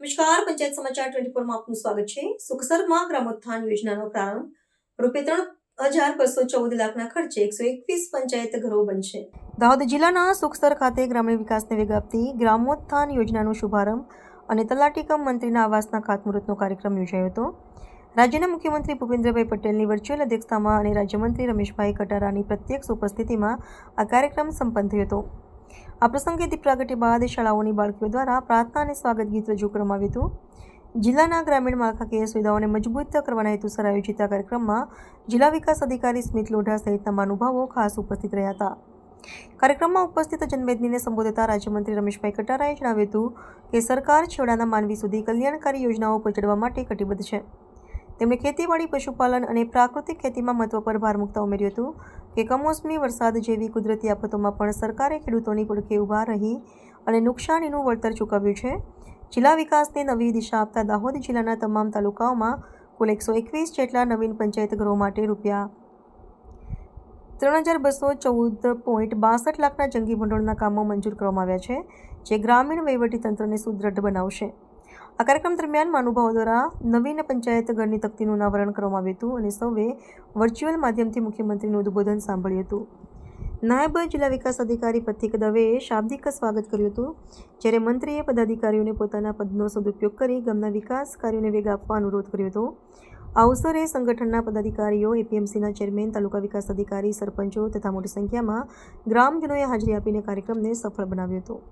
નમસ્કાર, પંચાયત સમાચાર 24 માં આપનું સ્વાગત છે. સુખસરમાં ગ્રામોત્થાન યોજનાનો પ્રારંભ ₹3,214 લાખના ખર્ચે 121 પંચાયત ઘરો બનશે. દાહોદ જિલ્લાના સુખસર ખાતે ગ્રામીણ વિકાસને વેગ આપતી ગ્રામોત્થાન યોજનાનો શુભારંભ અને તલાટી કમ મંત્રીના આવાસના ખાતમુહૂર્તનો કાર્યક્રમ યોજાયો હતો. રાજ્યના મુખ્યમંત્રી ભૂપેન્દ્રભાઈ પટેલની વર્ચ્યુઅલ અધ્યક્ષતામાં અને રાજ્યમંત્રી રમેશભાઈ કટારાની પ્રત્યક્ષ ઉપસ્થિતિમાં આ કાર્યક્રમ સંપન્ન થયો હતો. આ પ્રસંગે દીપ પ્રાગટ્ય બાદ શાળાઓની બાળકીઓ દ્વારા પ્રાર્થના અને સ્વાગત ગીત રજૂ કરવામાં આવ્યું હતું. જિલ્લાના ગ્રામીણ માળખાકીય સુવિધાઓને મજબૂત કરવાના હેતુસર આયોજિત આ કાર્યક્રમમાં જિલ્લા વિકાસ અધિકારી સ્મિત લોઢા સહિતના મહાનુભાવો ખાસ ઉપસ્થિત રહ્યા હતા. કાર્યક્રમમાં ઉપસ્થિત જનમેદનીને સંબોધતા રાજ્યમંત્રી રમેશભાઈ કટારાએ જણાવ્યું હતું કે સરકાર છેવાડાના માનવી સુધી કલ્યાણકારી યોજનાઓ પહોંચાડવા માટે કટિબદ્ધ છે. તેમણે ખેતીવાડી, પશુપાલન અને પ્રાકૃતિક ખેતીમાં મહત્વ પર ભાર મૂકતા ઉમેર્યું હતું કે કમોસમી વરસાદ જેવી કુદરતી આફતોમાં પણ સરકારે ખેડૂતોની પડખે ઊભા રહી અને નુકસાનીનું વળતર ચૂકવ્યું છે. જિલ્લા વિકાસને નવી દિશા આપતા દાહોદ જિલ્લાના તમામ તાલુકાઓમાં કુલ 121 જેટલા નવીન પંચાયત ઘરો માટે ₹3,214.62 લાખના જંગી ભંડોળના કામો મંજૂર કરવામાં આવ્યા છે, જે ગ્રામીણ વહીવટીતંત્રને સુદૃઢ બનાવશે. આ કાર્યક્રમ દરમિયાન મહાનુભાવો દ્વારા નવીન પંચાયત ઘરની તકતીનું અનાવરણ કરવામાં આવ્યું હતું અને સૌએ વર્ચ્યુઅલ માધ્યમથી મુખ્યમંત્રીનું ઉદ્બોધન સાંભળ્યું હતું. નાયબ જિલ્લા વિકાસ અધિકારી પથિક દવેએ શાબ્દિક સ્વાગત કર્યું હતું, જ્યારે મંત્રીએ પદાધિકારીઓને પોતાના પદનો સદુપયોગ કરી ગામના વિકાસ કાર્યોને વેગ આપવા અનુરોધ કર્યો હતો. આ અવસરે સંગઠનના પદાધિકારીઓ, એપીએમસીના ચેરમેન, તાલુકા વિકાસ અધિકારી, સરપંચો તથા મોટી સંખ્યામાં ગ્રામજનોએ હાજરી આપીને કાર્યક્રમને સફળ બનાવ્યો હતો.